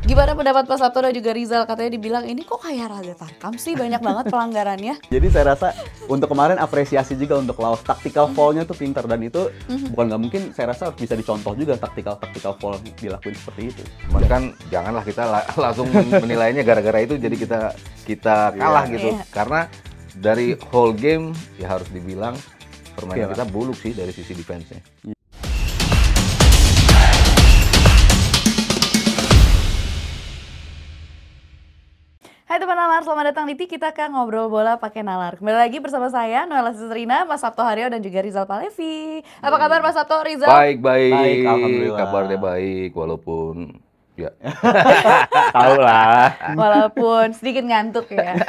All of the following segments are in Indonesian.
Gimana pendapat Mas Sabto dan juga Rizal? Katanya dibilang ini kok kayak Raga Tarkam sih, banyak banget pelanggarannya. Jadi saya rasa untuk kemarin apresiasi juga untuk Laos. Tactical foul-nya tuh pinter, dan itu bukan nggak mungkin, saya rasa harus bisa dicontoh juga tactical foul dilakuin seperti itu. Cuman kan janganlah kita langsung menilainya gara-gara itu jadi kita kalah gitu. Iya. Karena dari whole game ya harus dibilang permainan kita buluk sih dari sisi defense-nya. Hai teman Nalar, selamat datang di Tiki Taka Ngobrol Bola Pakai Nalar. Kembali lagi bersama saya, Noella Sistrina, Mas Sabto Haryo, dan juga Rizal Palevi. Apa kabar Mas Sabto, Rizal? Baik, Baik, alhamdulillah. kabarnya baik, walaupun ya Tahu lah. Walaupun sedikit ngantuk ya.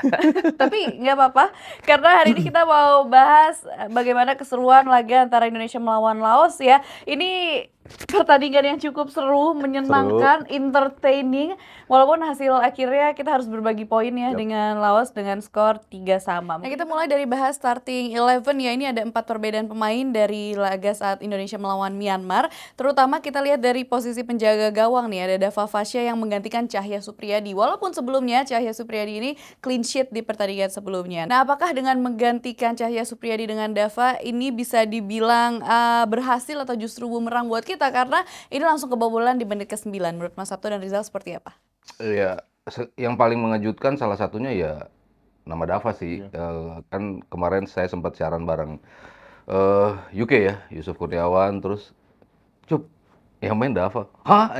Tapi nggak apa-apa, karena hari ini kita mau bahas bagaimana keseruan laga antara Indonesia melawan Laos ya. Ini pertandingan yang cukup seru, menyenangkan, entertaining. Walaupun hasil akhirnya kita harus berbagi poin ya dengan Laos dengan skor 3-3. Nah, kita mulai dari bahas starting 11 ya. Ini ada 4 perbedaan pemain dari laga saat Indonesia melawan Myanmar. Terutama kita lihat dari posisi penjaga gawang nih, ada Dava Fasya yang menggantikan Cahya Supriyadi. Walaupun sebelumnya Cahya Supriyadi ini clean sheet di pertandingan sebelumnya. Nah, apakah dengan menggantikan Cahya Supriyadi dengan Dava ini bisa dibilang berhasil atau justru bumerang buat kita? Karena ini langsung kebobolan di menit ke-9. Menurut Mas Sabto dan Rizal seperti apa? ya yang paling mengejutkan salah satunya ya nama Dava sih. Kan kemarin saya sempat siaran bareng UK ya, Yusuf Kurniawan, terus Cup, yang main Dava. Hah?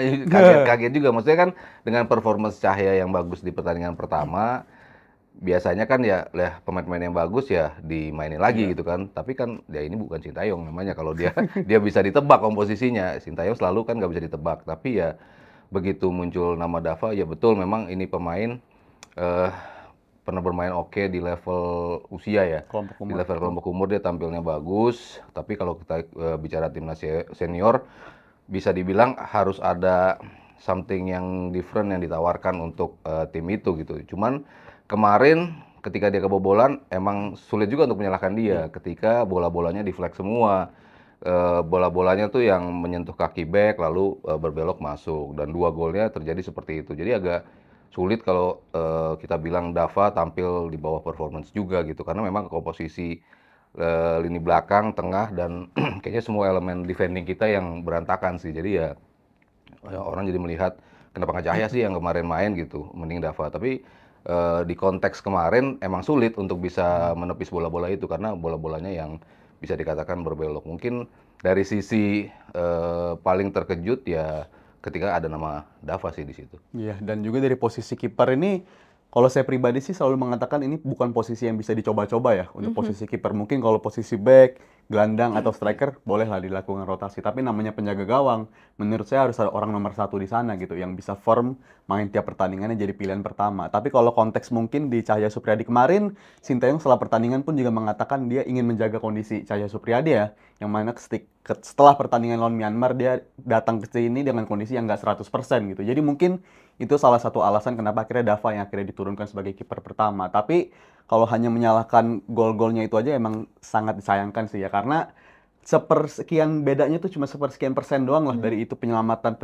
Kaget juga. Maksudnya kan dengan performance Cahya yang bagus di pertandingan pertama, biasanya kan ya pemain-pemain yang bagus ya dimainin lagi gitu kan. Tapi kan dia ini bukan Sintayong namanya. Kalau dia dia bisa ditebak komposisinya. Sintayong selalu kan nggak bisa ditebak. Tapi ya begitu muncul nama Dava, ya betul memang ini pemain pernah bermain oke di level usia ya. Kelompok umur. Di level kelompok umur dia tampilnya bagus. Tapi kalau kita bicara timnas senior, bisa dibilang harus ada something yang different yang ditawarkan untuk tim itu gitu. Cuman kemarin ketika dia kebobolan emang sulit juga untuk menyalahkan dia ketika bola-bolanya deflect semua. Bola-bolanya tuh yang menyentuh kaki bek lalu berbelok masuk, dan 2 golnya terjadi seperti itu. Jadi agak sulit kalau kita bilang Dava tampil di bawah performance juga gitu, karena memang komposisi lini belakang, tengah, dan kayaknya semua elemen defending kita yang berantakan sih. Jadi ya orang jadi melihat kenapa nggak Cahya sih yang kemarin main gitu, mending Dava. Tapi di konteks kemarin emang sulit untuk bisa menepis bola-bola itu karena bola-bolanya yang bisa dikatakan berbelok. Mungkin dari sisi paling terkejut ya ketika ada nama Dava sih di situ. Iya, dan juga dari posisi kiper ini, kalau saya pribadi sih selalu mengatakan ini bukan posisi yang bisa dicoba-coba ya untuk posisi kiper. Mungkin kalau posisi back, gelandang atau striker bolehlah dilakukan rotasi. Tapi namanya penjaga gawang, menurut saya harus ada orang nomor 1 di sana gitu yang bisa firm main tiap pertandingannya jadi pilihan pertama. Tapi kalau konteks mungkin di Cahya Supriyadi kemarin, Sintayong setelah pertandingan pun juga mengatakan dia ingin menjaga kondisi Cahya Supriyadi ya, yang mana setelah pertandingan lawan Myanmar dia datang ke sini dengan kondisi yang nggak 100% gitu. Jadi mungkin itu salah satu alasan kenapa akhirnya Dava yang akhirnya diturunkan sebagai kiper pertama. Tapi kalau hanya menyalahkan gol-golnya itu aja emang sangat disayangkan sih ya, karena sepersekian bedanya tuh cuma sepersekian persen doang lah dari itu penyelamatan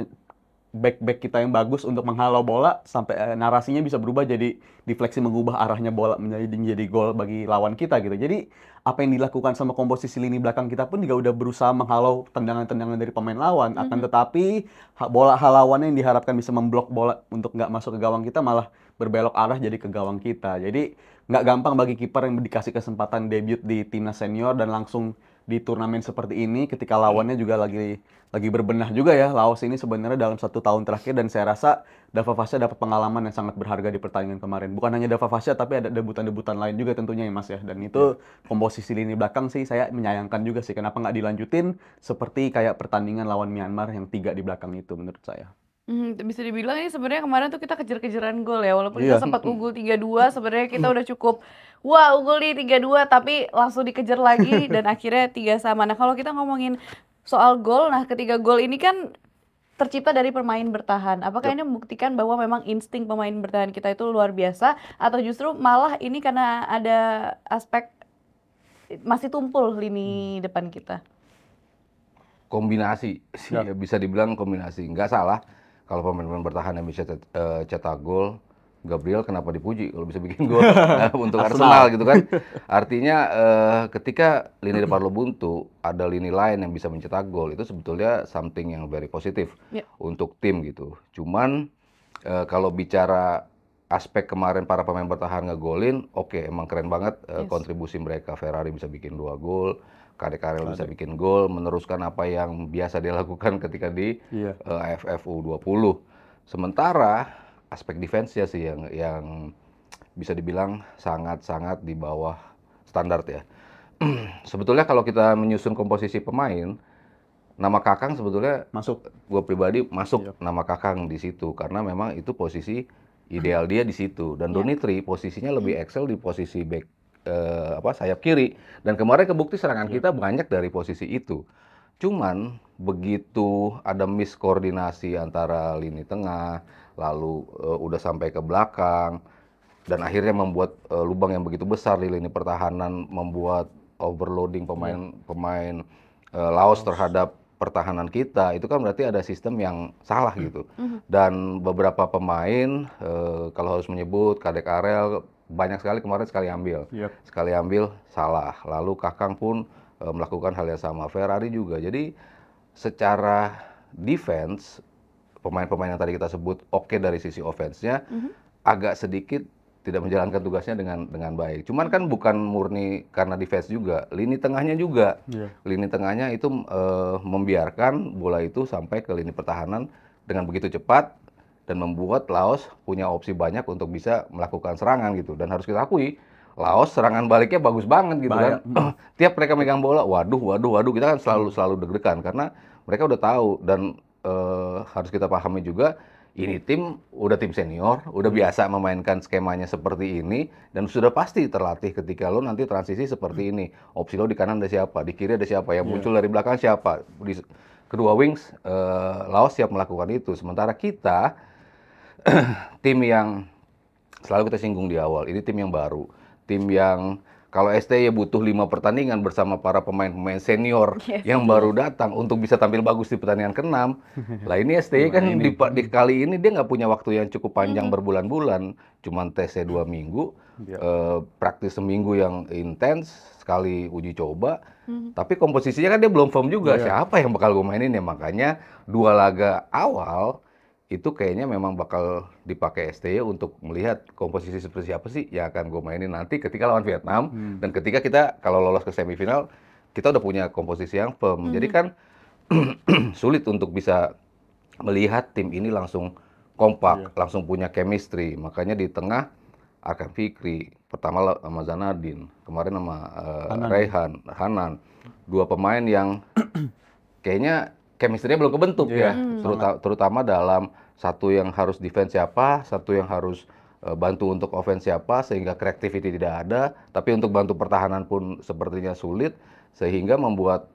back kita yang bagus untuk menghalau bola sampai narasinya bisa berubah jadi defleksi mengubah arahnya bola menjadi gol bagi lawan kita gitu. Jadi apa yang dilakukan sama komposisi lini belakang kita pun juga udah berusaha menghalau tendangan-tendangan dari pemain lawan. Akan tetapi bola halawannya yang diharapkan bisa memblok bola untuk nggak masuk ke gawang kita malah berbelok arah jadi ke gawang kita. Jadi nggak gampang bagi kiper yang dikasih kesempatan debut di timnas senior dan langsung di turnamen seperti ini ketika lawannya juga lagi berbenah juga ya. Laos ini sebenarnya dalam 1 tahun terakhir, dan saya rasa Dava Fasya dapat pengalaman yang sangat berharga di pertandingan kemarin. Bukan hanya Dava Fasya tapi ada debutan-debutan lain juga tentunya ya Mas ya. Dan itu komposisi lini belakang sih saya menyayangkan juga sih kenapa nggak dilanjutin seperti kayak pertandingan lawan Myanmar yang 3 di belakang itu menurut saya. Bisa dibilang ini sebenarnya kemarin tuh kita kejar-kejaran gol ya, walaupun kita sempat unggul 3-2, sebenarnya kita udah cukup wah unggul di 3-2 tapi langsung dikejar lagi dan akhirnya 3-3. Nah, kalau kita ngomongin soal gol, nah ketiga gol ini kan tercipta dari pemain bertahan. Apakah ini membuktikan bahwa memang insting pemain bertahan kita itu luar biasa, atau justru malah ini karena ada aspek masih tumpul lini depan kita? Kombinasi sih, ya bisa dibilang kombinasi. Nggak salah kalau pemain-pemain bertahan yang bisa cetak gol, Gabriel kenapa dipuji kalau bisa bikin gol untuk Arsenal gitu kan. Artinya ketika lini depan lo buntu, ada lini lain yang bisa mencetak gol, itu sebetulnya something yang very positif untuk tim gitu. Cuman kalau bicara aspek kemarin para pemain bertahan ngegolin, oke, emang keren banget kontribusi mereka. Ferrari bisa bikin 2 gol, Karel bisa bikin gol, meneruskan apa yang biasa dia lakukan ketika di AFF U20. Sementara aspek defense-nya sih yang bisa dibilang sangat-sangat di bawah standar ya. Sebetulnya kalau kita menyusun komposisi pemain, nama Kakang sebetulnya Masuk. gue pribadi masuk nama Kakang di situ karena memang itu posisi ideal dia di situ. Dan Donitri posisinya lebih excel di posisi back sayap kiri. Dan kemarin kebukti serangan kita banyak dari posisi itu. Cuman begitu ada miskoordinasi antara lini tengah, lalu udah sampai ke belakang, dan akhirnya membuat lubang yang begitu besar di lini pertahanan, membuat overloading pemain Laos terhadap pertahanan kita, itu kan berarti ada sistem yang salah gitu. Dan beberapa pemain, kalau harus menyebut Karel, banyak sekali kemarin sekali ambil salah. Lalu Kakang pun melakukan hal yang sama, Ferrari juga. Jadi secara defense, pemain-pemain yang tadi kita sebut oke dari sisi offense-nya, agak sedikit tidak menjalankan tugasnya dengan baik. Cuman kan bukan murni karena defense juga, lini tengahnya juga. Lini tengahnya itu membiarkan bola itu sampai ke lini pertahanan dengan begitu cepat dan membuat Laos punya opsi banyak untuk bisa melakukan serangan gitu. Dan harus kita akui, Laos serangan baliknya bagus banget gitu kan. Tiap mereka megang bola, waduh, kita kan selalu deg-degan karena mereka udah tahu. Dan harus kita pahami juga, ini udah tim senior, udah biasa memainkan skemanya seperti ini, dan sudah pasti terlatih ketika lo nanti transisi seperti ini. Opsi lo di kanan ada siapa, di kiri ada siapa, yang muncul dari belakang siapa. Di kedua wings, Laos siap melakukan itu. Sementara kita, tim yang selalu kita singgung di awal, ini tim yang baru. Tim yang kalau STY butuh 5 pertandingan bersama para pemain-pemain senior yang baru datang untuk bisa tampil bagus di pertandingan ke-6. Lah ini STY kan di kali ini dia nggak punya waktu yang cukup panjang berbulan-bulan. Cuman tesnya 2 minggu, praktis seminggu yang intens, sekali uji coba. Tapi komposisinya kan dia belum firm juga. Siapa yang bakal gue mainin ya? Makanya 2 laga awal itu kayaknya memang bakal dipakai STY untuk melihat komposisi seperti apa sih yang akan gue mainin nanti ketika lawan Vietnam. Dan ketika kita kalau lolos ke semifinal, kita udah punya komposisi yang firm. Jadi kan sulit untuk bisa melihat tim ini langsung kompak, langsung punya chemistry. Makanya di tengah Arkan Fikri, pertama sama Zanadin, kemarin sama Raihan, Hanan. 2 pemain yang kayaknya chemistry-nya belum kebentuk ya. Terutama dalam satu yang harus defense siapa, satu yang harus bantu untuk offense siapa, sehingga creativity tidak ada, tapi untuk bantu pertahanan pun sepertinya sulit, sehingga membuat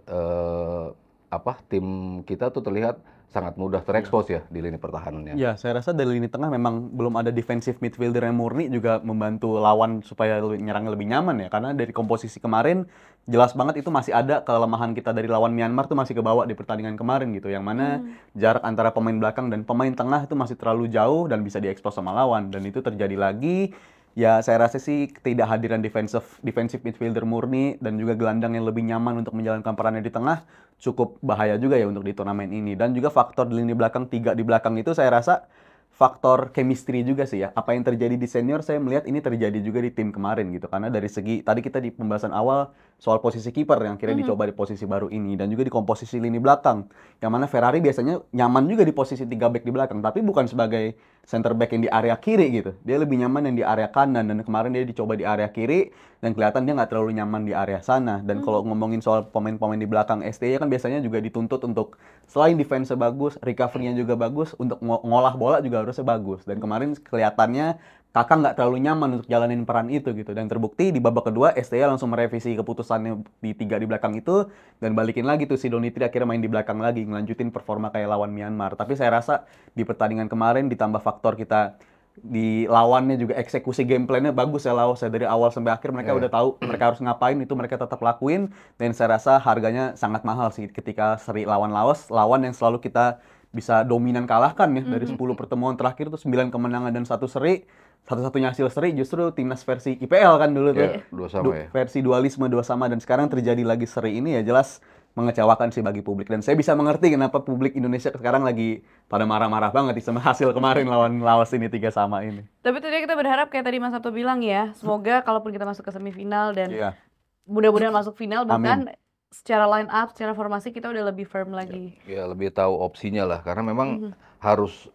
tim kita tuh terlihat sangat mudah terekspos ya di lini pertahanannya. Ya, saya rasa dari lini tengah memang belum ada defensive midfielder yang murni juga membantu lawan supaya nyerang lebih nyaman ya. Karena dari komposisi kemarin jelas banget itu masih ada kelemahan kita dari lawan Myanmar tuh masih kebawa di pertandingan kemarin gitu. Yang mana jarak antara pemain belakang dan pemain tengah itu masih terlalu jauh dan bisa diekspos sama lawan. Dan itu terjadi lagi. Ya, saya rasa sih ketidakhadiran defensive midfielder murni dan juga gelandang yang lebih nyaman untuk menjalankan perannya di tengah cukup bahaya juga ya untuk di turnamen ini. Dan juga faktor di lini belakang 3 di belakang itu saya rasa faktor chemistry juga sih ya. Apa yang terjadi di senior saya melihat ini terjadi juga di tim kemarin gitu. Karena dari segi tadi kita di pembahasan awal soal posisi kiper yang akhirnya dicoba di posisi baru ini dan juga di komposisi lini belakang. Yang mana Ferrari biasanya nyaman juga di posisi 3 back di belakang, tapi bukan sebagai center back yang di area kiri gitu. Dia lebih nyaman yang di area kanan dan kemarin dia dicoba di area kiri dan kelihatan dia nggak terlalu nyaman di area sana. Dan kalau ngomongin soal pemain-pemain di belakang STY kan biasanya juga dituntut untuk selain defense bagus, recovery-nya juga bagus, untuk ngolah bola juga harusnya bagus. Dan kemarin kelihatannya Kakak nggak terlalu nyaman untuk jalanin peran itu gitu. Dan terbukti di babak kedua STY langsung merevisi keputusannya di 3 di belakang itu dan balikin lagi tuh si Donitri akhirnya main di belakang lagi, ngelanjutin performa kayak lawan Myanmar. Tapi saya rasa di pertandingan kemarin ditambah faktor kita di lawannya juga eksekusi game plan-nya bagus ya Laos ya, dari awal sampai akhir mereka udah tahu mereka harus ngapain, itu mereka tetap lakuin dan saya rasa harganya sangat mahal sih ketika seri lawan Laos, lawan yang selalu kita bisa dominan kalahkan ya. Dari 10 pertemuan terakhir tuh 9 kemenangan dan 1 seri. Satu-satunya hasil seri justru timnas versi IPL kan dulu tuh. Iya, dua sama ya. Versi dualisme 2 sama, dan sekarang terjadi lagi seri ini, ya jelas mengecewakan sih bagi publik. Dan saya bisa mengerti kenapa publik Indonesia sekarang lagi pada marah-marah banget sama hasil kemarin lawan Laos ini 3 sama ini. Tapi tadi kita berharap kayak tadi Mas Sabto bilang ya, semoga kalaupun kita masuk ke semifinal dan Iya. mudah-mudahan masuk final, Amin. bahkan secara line up, secara formasi kita udah lebih firm lagi. Ya lebih tahu opsinya lah, karena memang harus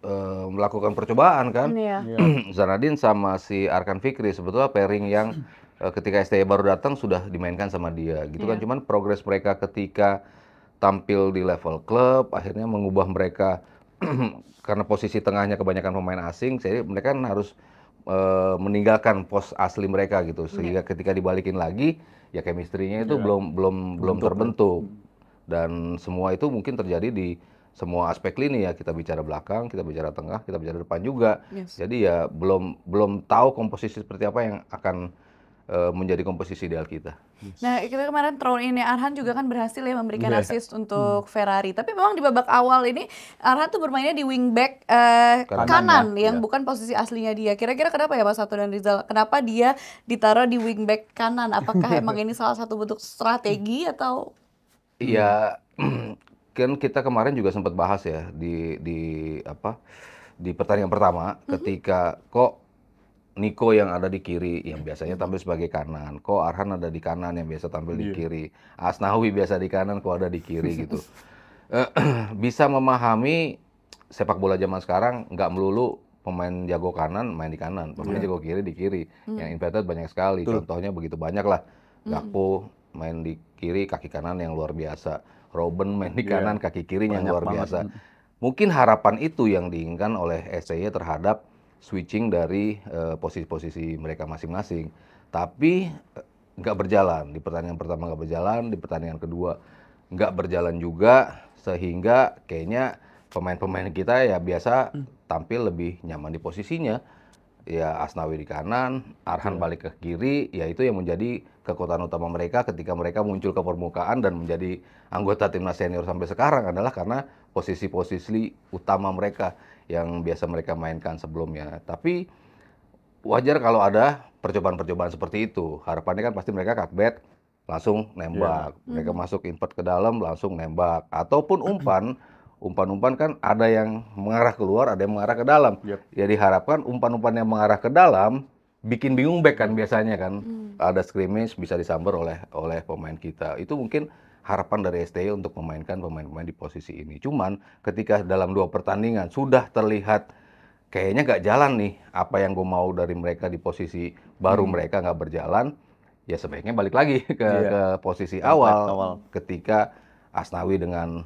melakukan percobaan kan. Iya. Zanadin sama si Arkan Fikri sebetulnya pairing yang ketika STY baru datang sudah dimainkan sama dia gitu kan. Iya. Cuman progres mereka ketika tampil di level klub akhirnya mengubah mereka karena posisi tengahnya kebanyakan pemain asing, jadi mereka kan harus meninggalkan pos asli mereka gitu, sehingga ketika dibalikin lagi ya chemistry-nya itu belum terbentuk. Dan semua itu mungkin terjadi di semua aspek lini ya, kita bicara belakang, kita bicara tengah, kita bicara depan juga. Yes. Jadi ya belum tahu komposisi seperti apa yang akan menjadi komposisi ideal kita. Nah, kita kemarin throw in ya, Arhan juga kan berhasil ya memberikan assist untuk Ferrari. Tapi memang di babak awal ini Arhan tuh bermainnya di wingback kanan ya. yang bukan posisi aslinya dia. Kira-kira kenapa ya Mas Sabto dan Rizal? Kenapa dia ditaruh di wingback kanan? Apakah emang ini salah satu bentuk strategi atau? Iya, kan kita kemarin juga sempat bahas ya di pertandingan pertama, ketika kok Niko yang ada di kiri yang biasanya tampil sebagai kanan, kok Arhan ada di kanan yang biasa tampil di kiri, Asnawi biasa di kanan kok ada di kiri gitu. Bisa memahami sepak bola zaman sekarang nggak melulu pemain jago kanan main di kanan, pemain jago kiri di kiri. Yang inverted banyak sekali, contohnya begitu banyak lah. Gakpo main di kiri, kaki kanan yang luar biasa. Robben main di kanan, kaki kirinya yang luar biasa. Mungkin harapan itu yang diinginkan oleh SCY terhadap switching dari posisi-posisi mereka masing-masing. Tapi nggak berjalan. Di pertandingan pertama nggak berjalan, di pertandingan kedua nggak berjalan juga, sehingga kayaknya pemain-pemain kita ya biasa tampil lebih nyaman di posisinya. Ya Asnawi di kanan, Arhan balik ke kiri, ya itu yang menjadi kekuatan utama mereka ketika mereka muncul ke permukaan dan menjadi anggota timnas senior sampai sekarang adalah karena posisi-posisi utama mereka yang biasa mereka mainkan sebelumnya. Tapi wajar kalau ada percobaan-percobaan seperti itu. Harapannya kan pasti mereka cutback, langsung nembak. Mereka masuk invert ke dalam, langsung nembak. Ataupun umpan. Umpan-umpan kan ada yang mengarah keluar, ada yang mengarah ke dalam. Ya diharapkan umpan-umpan yang mengarah ke dalam bikin bingung back kan biasanya kan. Ada scrimmage bisa disamber oleh pemain kita. Itu mungkin harapan dari STY untuk memainkan pemain-pemain di posisi ini. Cuman ketika dalam 2 pertandingan sudah terlihat kayaknya nggak jalan nih apa yang gue mau dari mereka di posisi baru, mereka nggak berjalan, ya sebaiknya balik lagi ke posisi awal. Ketika Asnawi dengan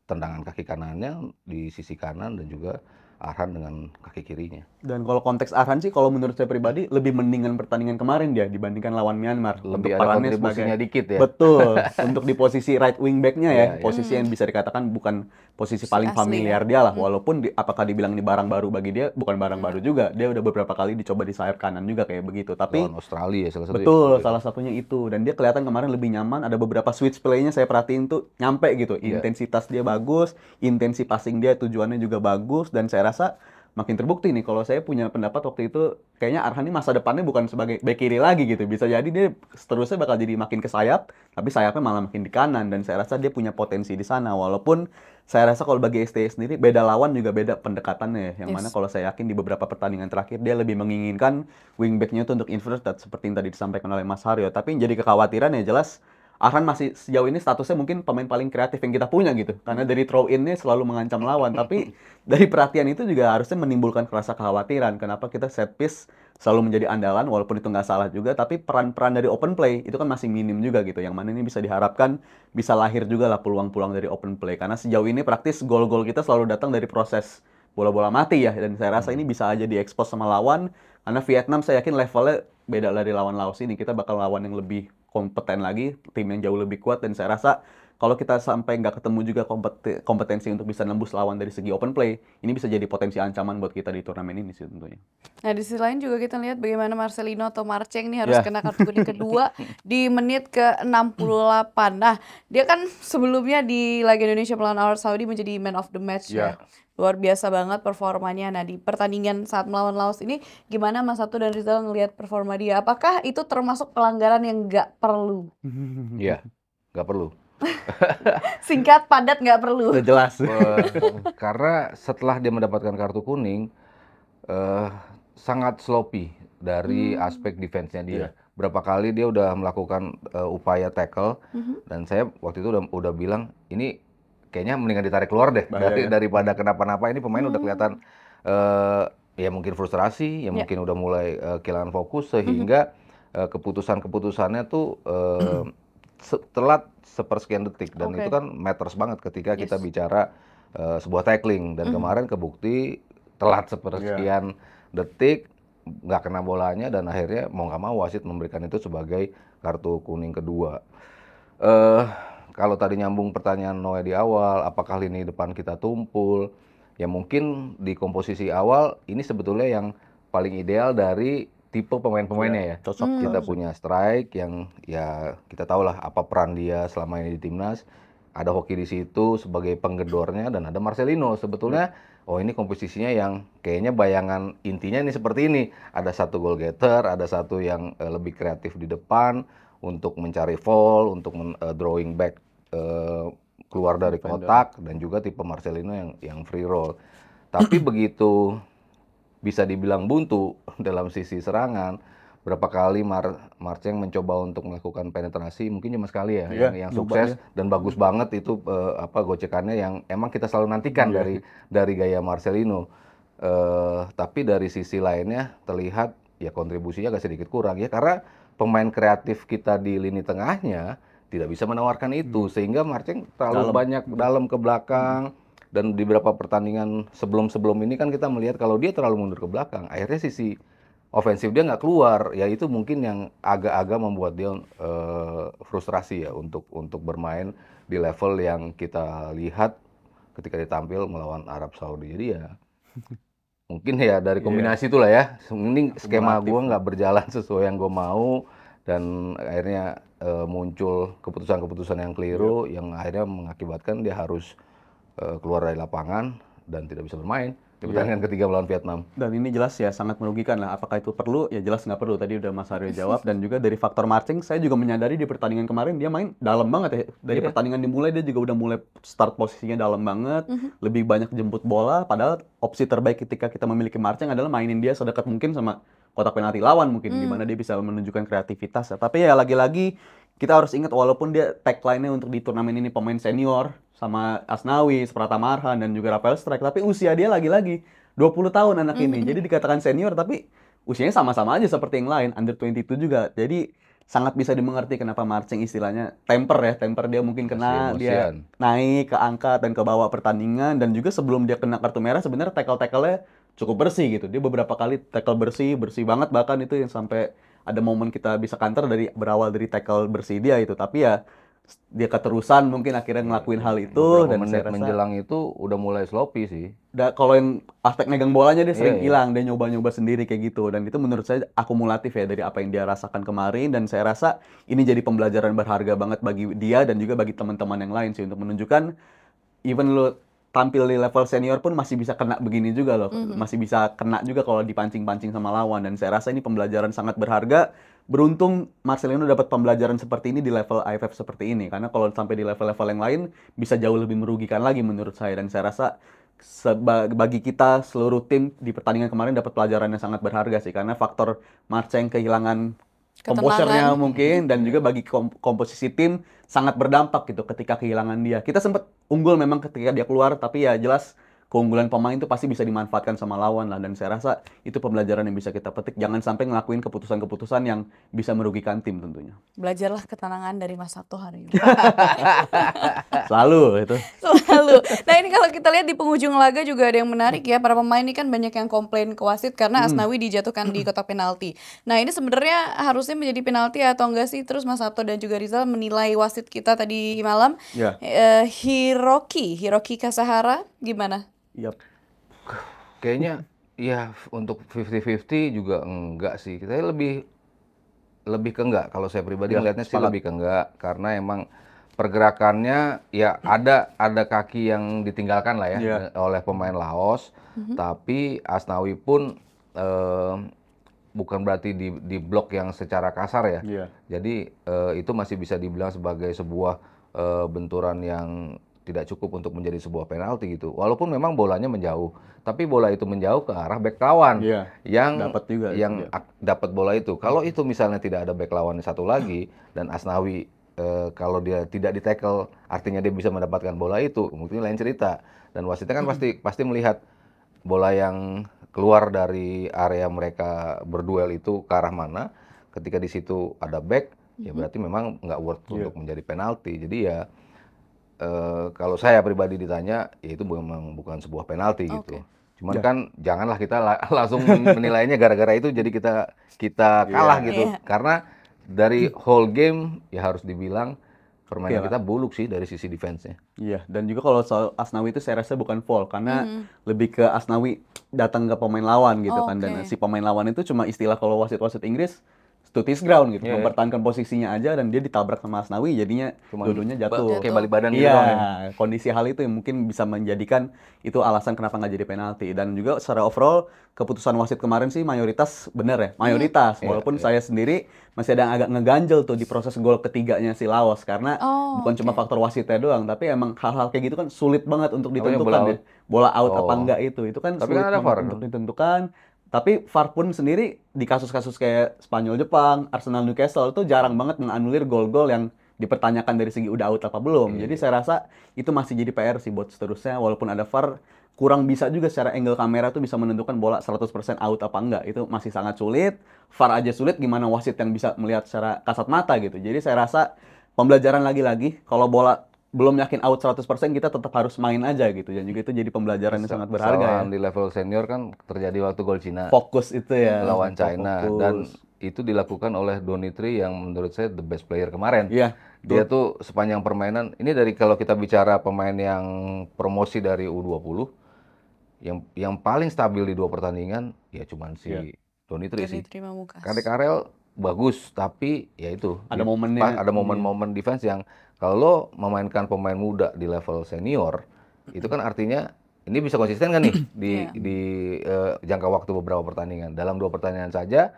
tendangan kaki kanannya di sisi kanan dan juga Arhan dengan kaki kirinya. Dan kalau konteks Arhan sih, kalau menurut saya pribadi lebih mendingan pertandingan kemarin dia dibandingkan lawan Myanmar. Lebih untuk ada perannya kontribusinya dikit ya. Betul, untuk di posisi right wing back-nya ya, Iya, posisi yang bisa dikatakan bukan posisi paling asli familiar dia lah. Walaupun apakah dibilang ini barang baru bagi dia, bukan barang baru juga. Dia udah beberapa kali dicoba di sayap kanan juga kayak begitu. Tapi Lawan Australia ya salah satu. betul, salah satunya itu. Dan dia kelihatan kemarin lebih nyaman, ada beberapa switch play-nya saya perhatiin tuh nyampe gitu. Intensitas dia bagus, intensi passing dia tujuannya juga bagus, dan saya rasa makin terbukti nih. Kalau saya punya pendapat waktu itu, kayaknya Arhan ini masa depannya bukan sebagai back kiri lagi gitu. Bisa jadi dia seterusnya bakal jadi makin ke sayap, tapi sayapnya malah makin di kanan. Dan saya rasa dia punya potensi di sana. Walaupun saya rasa kalau bagi STY sendiri, beda lawan juga beda pendekatannya ya. Yang mana kalau saya yakin di beberapa pertandingan terakhir, dia lebih menginginkan wingback-nya itu untuk inverted, seperti yang tadi disampaikan oleh Mas Haryo. Tapi yang jadi kekhawatiran ya jelas, Arhan masih sejauh ini statusnya mungkin pemain paling kreatif yang kita punya gitu. Karena dari throw in-nya selalu mengancam lawan. Tapi dari perhatian itu juga harusnya menimbulkan rasa kekhawatiran. Kenapa kita set piece selalu menjadi andalan, walaupun itu nggak salah juga. Tapi peran-peran dari open play itu kan masih minim juga gitu. Yang mana ini bisa diharapkan bisa lahir juga lah peluang-peluang dari open play. Karena sejauh ini praktis gol-gol kita selalu datang dari proses bola-bola mati ya. Dan saya rasa ini bisa aja diekspos sama lawan. Karena Vietnam saya yakin levelnya beda dari lawan Laos ini. Kita bakal lawan yang lebih kompeten lagi, tim yang jauh lebih kuat, dan saya rasa kalau kita sampai nggak ketemu juga kompetensi untuk bisa nembus lawan dari segi open play, ini bisa jadi potensi ancaman buat kita di turnamen ini sih tentunya. Nah, di sisi lain juga kita lihat bagaimana Marcelino atau Marceng nih harus kena kartu kuning kedua di menit ke-68. Nah, dia kan sebelumnya di laga Indonesia melawan Arab Saudi menjadi man of the match ya. Luar biasa banget performanya. Nah, di pertandingan saat melawan Laos ini gimana Mas Satu dan Rizal ngelihat performa dia? Apakah itu termasuk pelanggaran yang nggak perlu? Iya, nggak perlu. Singkat, padat, nggak perlu. Udah jelas. Karena setelah dia mendapatkan kartu kuning, sangat sloppy dari aspek defense-nya dia. Berapa kali dia udah melakukan upaya tackle, dan saya waktu itu udah bilang, ini kayaknya mendingan ditarik keluar deh, daripada kenapa-napa. Ini pemain udah kelihatan ya mungkin frustrasi, ya mungkin udah mulai kehilangan fokus, sehingga keputusan-keputusannya tuh telat sepersekian detik, dan itu kan matters banget ketika kita bicara sebuah tackling, dan kemarin kebukti telat sepersekian detik, nggak kena bolanya, dan akhirnya mau nggak mau wasit memberikan itu sebagai kartu kuning kedua. Kalau tadi nyambung pertanyaan Noe di awal, apakah lini depan kita tumpul? Ya mungkin di komposisi awal ini sebetulnya yang paling ideal dari tipe pemain-pemainnya ya. Kita punya strike yang ya kita tahu lah apa peran dia selama ini di timnas. Ada Hoki di situ sebagai penggedornya, dan ada Marcelino. Sebetulnya ini komposisinya yang kayaknya bayangan intinya ini seperti ini. Ada satu goal getter, ada satu yang lebih kreatif di depan untuk mencari fall, untuk drawing back keluar dari kotak, dan juga tipe Marcelino yang free roll. Tapi begitu bisa dibilang buntu dalam sisi serangan, berapa kali Marceng mencoba untuk melakukan penetrasi, mungkin cuma sekali ya, yang sukses dan bagus banget itu gocekannya yang emang kita selalu nantikan dari gaya Marcelino. Tapi dari sisi lainnya terlihat ya kontribusinya agak sedikit kurang ya, karena pemain kreatif kita di lini tengahnya tidak bisa menawarkan itu, sehingga Marceng terlalu banyak dalam ke belakang. Dan di beberapa pertandingan sebelum ini kan kita melihat kalau dia terlalu mundur ke belakang, akhirnya sisi ofensif dia nggak keluar. Ya itu mungkin yang agak-agak membuat dia frustrasi ya untuk bermain di level yang kita lihat ketika ditampil melawan Arab Saudi. Jadi ya mungkin ya dari kombinasi itulah ya. Ini skema gue nggak berjalan sesuai yang gue mau, dan akhirnya muncul keputusan-keputusan yang keliru yang akhirnya mengakibatkan dia harus keluar dari lapangan dan tidak bisa bermain di pertandingan ketiga melawan Vietnam. Dan ini jelas ya sangat merugikan lah. Apakah itu perlu? Ya jelas nggak perlu. Tadi udah Mas Aryo jawab. Dan juga dari faktor Marceng, saya juga menyadari di pertandingan kemarin dia main dalam banget ya. Dari pertandingan dimulai dia juga udah mulai start posisinya dalam banget, lebih banyak jemput bola. Padahal opsi terbaik ketika kita memiliki Marceng adalah mainin dia sedekat mungkin sama kotak penalti lawan mungkin, di mana dia bisa menunjukkan kreativitas. Tapi ya lagi-lagi kita harus ingat, walaupun dia tagline-nya untuk di turnamen ini pemain senior sama Asnawi, Pratama Arhan, dan juga Rafael Strike, tapi usia dia lagi-lagi 20 tahun anak ini. Jadi dikatakan senior tapi usianya sama-sama aja seperti yang lain, under 22 juga. Jadi sangat bisa dimengerti kenapa Marceng istilahnya temper dia mungkin kena, dia naik ke angkat dan ke bawah pertandingan, dan juga sebelum dia kena kartu merah sebenarnya tackle-nya cukup bersih gitu. Dia beberapa kali tackle bersih banget, bahkan itu yang sampai ada momen kita bisa counter berawal dari tackle bersih dia itu. Tapi ya dia keterusan mungkin akhirnya ngelakuin hal itu, dan menit menjelang itu udah mulai sloppy sih. Kalau yang aspek megang bolanya dia sering hilang, dia nyoba-nyoba sendiri kayak gitu, dan itu menurut saya akumulatif ya dari apa yang dia rasakan kemarin, dan saya rasa ini jadi pembelajaran berharga banget bagi dia dan juga bagi teman-teman yang lain sih, untuk menunjukkan even lo tampil di level senior pun masih bisa kena begini juga loh, masih bisa kena juga kalau dipancing-pancing sama lawan, dan saya rasa ini pembelajaran sangat berharga. Beruntung Marcelino dapat pembelajaran seperti ini di level AFF seperti ini, karena kalau sampai di level-level yang lain bisa jauh lebih merugikan lagi menurut saya, dan saya rasa bagi kita seluruh tim di pertandingan kemarin dapat pelajaran yang sangat berharga sih, karena faktor Marceng kehilangan komposernya mungkin, dan juga bagi komposisi tim sangat berdampak gitu ketika kehilangan dia. Kita sempat unggul memang ketika dia keluar, tapi ya jelas keunggulan pemain itu pasti bisa dimanfaatkan sama lawan lah, dan saya rasa itu pembelajaran yang bisa kita petik. Jangan sampai ngelakuin keputusan-keputusan yang bisa merugikan tim tentunya. Belajarlah ketenangan dari Mas Sabto hari ini. Selalu itu. Selalu. Nah ini kalau kita lihat di penghujung laga juga ada yang menarik ya. Para pemain ini kan banyak yang komplain ke wasit karena Asnawi dijatuhkan di kotak penalti. Nah ini sebenarnya harusnya menjadi penalti atau enggak sih? Terus Mas Sabto dan juga Rizal menilai wasit kita tadi malam. Ya. Hiroki Kasahara gimana? Yap. Kayaknya ya untuk 50-50 juga enggak sih. Kita lebih ke enggak. Kalau saya pribadi Ya, melihatnya sih sepakat. lebih ke enggak, karena emang pergerakannya ya ada kaki yang ditinggalkan lah ya Ya. oleh pemain Laos, tapi Asnawi pun bukan berarti di blok yang secara kasar ya. Iya. Jadi itu masih bisa dibilang sebagai sebuah benturan yang tidak cukup untuk menjadi sebuah penalti gitu. Walaupun memang bolanya menjauh, tapi bola itu menjauh ke arah bek lawan Iya. yang Dapat juga itu dia. dapat bola itu. Kalau itu misalnya tidak ada bek lawan satu lagi dan Asnawi kalau dia tidak di-tackle artinya dia bisa mendapatkan bola itu, mungkin lain cerita. Dan wasitnya kan pasti melihat bola yang keluar dari area mereka berduel itu ke arah mana. Ketika di situ ada back, ya berarti memang nggak worth untuk menjadi penalti. Jadi ya kalau saya pribadi ditanya, ya itu memang bukan sebuah penalti gitu. Cuman kan janganlah kita langsung menilainya gara-gara itu jadi kita kalah gitu. Karena dari whole game ya harus dibilang permainan kita buluk sih dari sisi defense-nya. Iya, dan juga kalau soal Asnawi itu saya rasa bukan foul, karena lebih ke Asnawi datang ke pemain lawan gitu kan, dan si pemain lawan itu cuma istilah kalau wasit-wasit Inggris stood his ground gitu, mempertahankan posisinya aja, dan dia ditabrak sama Asnawi, jadinya dua-duanya jatuh. Kayak balik badan gitu Iya, doang ya. kondisi hal itu yang mungkin bisa menjadikan itu alasan kenapa nggak jadi penalti. Dan juga secara overall keputusan wasit kemarin sih mayoritas benar ya, mayoritas. Walaupun saya sendiri masih ada yang agak ngeganjel tuh di proses gol ketiganya si Laos, karena bukan cuma faktor wasitnya doang, tapi emang hal-hal kayak gitu kan sulit banget untuk ditentukan ya. Bola out apa enggak itu kan Tapi sulit kan ada banget VAR, untuk ditentukan. Tapi VAR pun sendiri di kasus-kasus kayak Spanyol Jepang, Arsenal Newcastle itu jarang banget menganulir gol-gol yang dipertanyakan dari segi udah out apa belum. Jadi saya rasa itu masih jadi PR sih buat seterusnya, walaupun ada VAR kurang bisa juga secara angle kamera tuh bisa menentukan bola 100% out apa enggak. Itu masih sangat sulit. VAR aja sulit, gimana wasit yang bisa melihat secara kasat mata gitu. Jadi saya rasa pembelajaran lagi-lagi, kalau bola belum yakin out 100% kita tetap harus main aja gitu. Dan juga itu jadi pembelajaran yang sangat berharga ya. Kesalahan di level senior kan terjadi waktu gol Cina Fokus itu ya. lawan China, Fokus. dan itu dilakukan oleh Donitri yang menurut saya the best player kemarin. Iya. Dia tuh sepanjang permainan, ini dari kalau kita bicara pemain yang promosi dari U20, yang paling stabil di 2 pertandingan ya cuman si Donitri sih. Kadek Karel bagus, tapi ya itu Ada momennya. ada momen-momen defense yang kalau lo memainkan pemain muda di level senior, itu kan artinya ini bisa konsisten kan nih di jangka waktu beberapa pertandingan. Dalam 2 pertandingan saja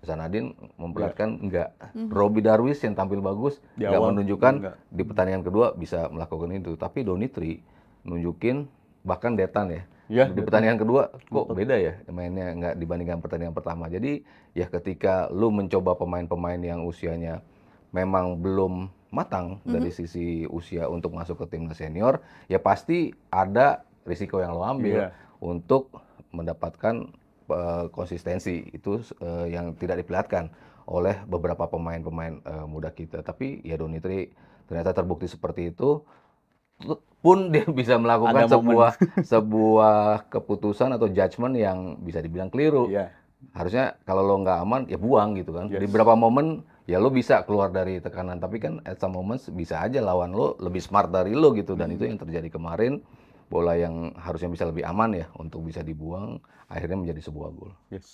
Zanadin memperlihatkan enggak. Robbie Darwish yang tampil bagus Di enggak awal, menunjukkan enggak. di pertandingan kedua bisa melakukan itu. Tapi Donitri nunjukin, bahkan Detan ya. Iya, Di pertandingan kedua kok beda ya mainnya nggak dibandingkan pertandingan pertama. Jadi ya ketika lu mencoba pemain-pemain yang usianya memang belum matang dari sisi usia untuk masuk ke timnas senior, ya pasti ada risiko yang lo ambil untuk mendapatkan konsistensi itu yang tidak diperlihatkan oleh beberapa pemain-pemain muda kita. Tapi ya Donitri ternyata terbukti seperti itu, pun dia bisa melakukan Ada momen. sebuah keputusan atau judgement yang bisa dibilang keliru. Iya. Harusnya kalau lo nggak aman ya buang gitu kan. Di beberapa momen ya lo bisa keluar dari tekanan, tapi kan at some moments bisa aja lawan lo lebih smart dari lo gitu, dan itu yang terjadi kemarin. Bola yang harusnya bisa lebih aman ya untuk bisa dibuang, akhirnya menjadi sebuah gol. Yes.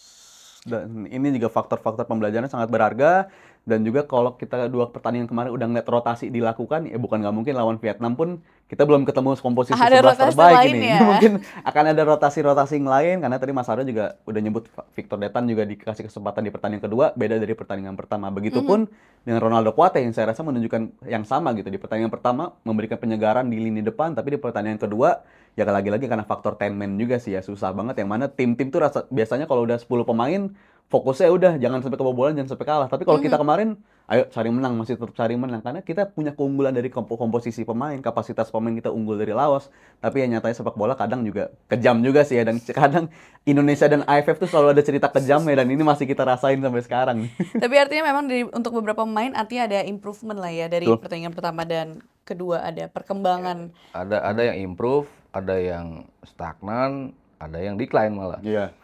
Dan ini juga faktor-faktor pembelajaran sangat berharga. Dan juga kalau kita 2 pertandingan kemarin udah ngeliat rotasi dilakukan, ya bukan nggak mungkin lawan Vietnam pun kita belum ketemu komposisi Ada 11 rotasi terbaik lain ini. ya. Mungkin akan ada rotasi-rotasi yang lain, karena tadi Mas Aryo juga udah nyebut Victor Detan juga dikasih kesempatan di pertandingan kedua, beda dari pertandingan pertama. Begitupun dengan Ronaldo Kuate yang saya rasa menunjukkan yang sama gitu. Di pertandingan pertama memberikan penyegaran di lini depan, tapi di pertandingan kedua ya lagi-lagi karena faktor 10 man juga sih ya, susah banget. Yang mana tim-tim tuh biasanya kalau udah 10 pemain fokusnya udah jangan sampai kebobolan, jangan sampai kalah. Tapi kalau kita kemarin ayo cari menang, masih tetap cari menang. Karena kita punya keunggulan dari komposisi pemain, kapasitas pemain kita unggul dari Laos. Tapi ya nyatanya sepak bola kadang juga kejam juga sih ya. Dan kadang Indonesia dan AFF tuh selalu ada cerita kejam ya. Dan ini masih kita rasain sampai sekarang. Tapi artinya memang untuk beberapa pemain artinya ada improvement lah ya dari Betul. pertandingan pertama dan kedua, ada perkembangan. Ada yang improve, ada yang stagnan, ada yang decline malah. Iya.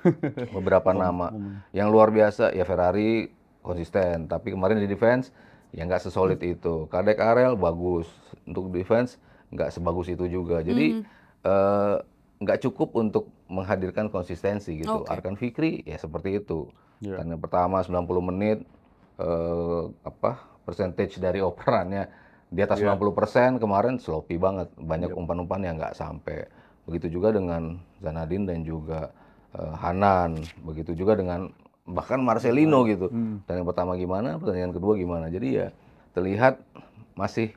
Beberapa nama yang luar biasa ya Ferrari konsisten, tapi kemarin di defense ya nggak sesolid itu. Kadek Arel bagus, untuk defense nggak sebagus itu juga. Jadi nggak cukup untuk menghadirkan konsistensi gitu. Oke. Arkan Fikri ya seperti itu. Iya. Karena pertama 90 menit percentage dari operannya di atas Iya. 90%, kemarin sloppy banget, banyak umpan-umpan yang nggak sampai. Begitu juga dengan Zanadin dan juga Hanan, begitu juga dengan bahkan Marcelino gitu. Pertandingan pertama gimana, pertandingan kedua gimana. Jadi ya terlihat masih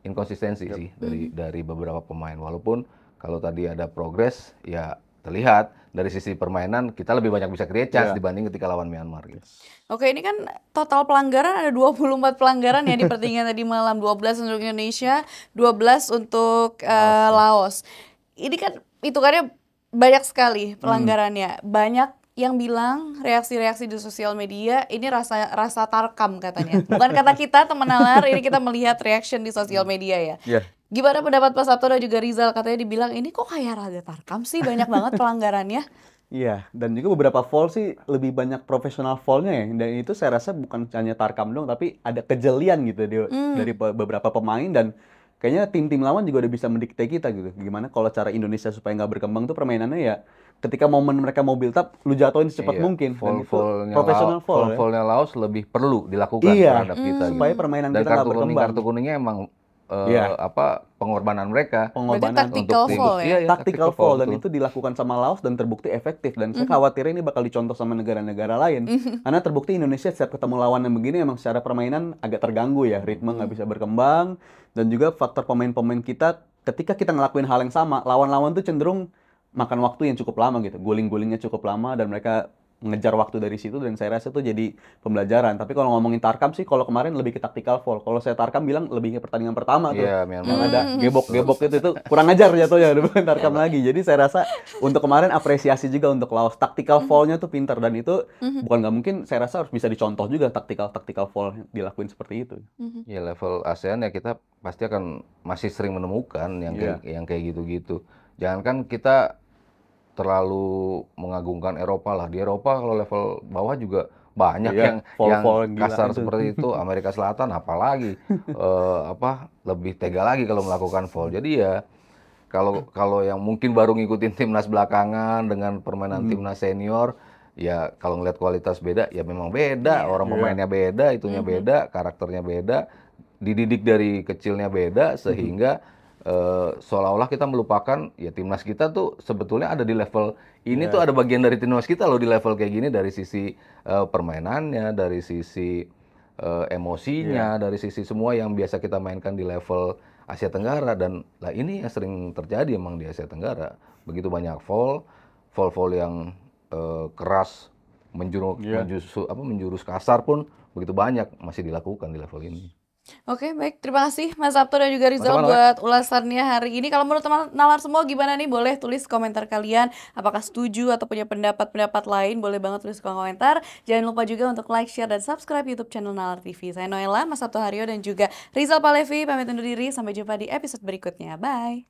inkonsistensi sih dari beberapa pemain. Walaupun kalau tadi ada progres, ya terlihat dari sisi permainan kita lebih banyak bisa create chance dibanding ketika lawan Myanmar gitu. Oke, ini kan total pelanggaran ada 24 pelanggaran ya di pertandingan tadi malam. 12 untuk Indonesia, 12 untuk Laos. Ini kan hitungannya banyak sekali pelanggarannya. Banyak yang bilang reaksi-reaksi di sosial media ini rasa tarkam katanya. Bukan kata kita teman nalar, ini kita melihat reaction di sosial media ya. Iya. Gimana pendapat Pak Sabto dan juga Rizal? Katanya dibilang ini kok kayak raga tarkam sih, banyak banget pelanggarannya. Iya, dan juga beberapa foul sih lebih banyak profesional foulnya ya. Dan itu saya rasa bukan hanya tarkam dong, tapi ada kejelian gitu dari beberapa pemain. Dan kayaknya tim-tim lawan juga udah bisa mendikte kita gitu. Gimana kalau cara Indonesia supaya nggak berkembang tuh permainannya ya ketika momen mereka mau build up, lu jatuhin secepat mungkin. Dan itu profesional foul ya. Foul-nya Laos lebih perlu dilakukan Iya, terhadap kita supaya gitu. permainan Dan kita nggak kartu kuning, berkembang. kartu kuningnya emang Iya. pengorbanan mereka. Pengorbanan Berarti tactical untuk foul ya? Iya, tactical foul dan betul. itu dilakukan sama Laos dan terbukti efektif dan saya khawatir ini bakal dicontoh sama negara-negara lain karena terbukti Indonesia setiap ketemu lawan yang begini emang secara permainan agak terganggu ya, ritme nggak bisa berkembang dan juga faktor pemain-pemain kita ketika kita ngelakuin hal yang sama lawan-lawan tuh cenderung makan waktu yang cukup lama gitu, guling-gulingnya cukup lama dan mereka ngejar waktu dari situ dan saya rasa itu jadi pembelajaran. Tapi kalau ngomongin tarkam sih kalau kemarin lebih ke tactical foul. Kalau saya tarkam bilang lebih ke pertandingan pertama tuh. Iya, Yang Myanmar. ada gebok-gebok itu kurang ajar jatuhnya, udah bukan tarkam lagi. Jadi saya rasa untuk kemarin apresiasi juga untuk Laos. Tactical foul-nya tuh pintar dan itu bukan nggak mungkin, saya rasa harus bisa dicontoh juga tactical foul dilakuin seperti itu. Ya level ASEAN ya kita pasti akan masih sering menemukan yang kayak gitu-gitu. Jangankan kita terlalu mengagungkan Eropa lah. Di Eropa kalau level bawah juga banyak yang foul gila kasar itu. seperti itu. Amerika Selatan apalagi lebih tega lagi kalau melakukan foul. Jadi ya kalau yang mungkin baru ngikutin timnas belakangan dengan permainan timnas senior, ya kalau ngeliat kualitas beda, ya memang beda. Orang pemainnya beda, itunya beda, karakternya beda, dididik dari kecilnya beda, sehingga seolah-olah kita melupakan ya timnas kita tuh sebetulnya ada di level ini tuh ada bagian dari timnas kita loh di level kayak gini dari sisi permainannya, dari sisi emosinya, dari sisi semua yang biasa kita mainkan di level Asia Tenggara dan lah ini yang sering terjadi emang di Asia Tenggara. Begitu banyak foul yang keras menjurus kasar pun begitu banyak masih dilakukan di level ini. Oke, baik. Terima kasih Mas Sabto dan juga Rizal Sama-sama, buat ulasannya hari ini. Kalau menurut teman nalar semua gimana nih? Boleh tulis komentar kalian. Apakah setuju atau punya pendapat-pendapat lain? Boleh banget tulis kolom komentar. Jangan lupa juga untuk like, share, dan subscribe YouTube channel Nalar TV. Saya Noella, Mas Sabto Haryo, dan juga Rizal Palevi. Pamit undur diri. Sampai jumpa di episode berikutnya. Bye.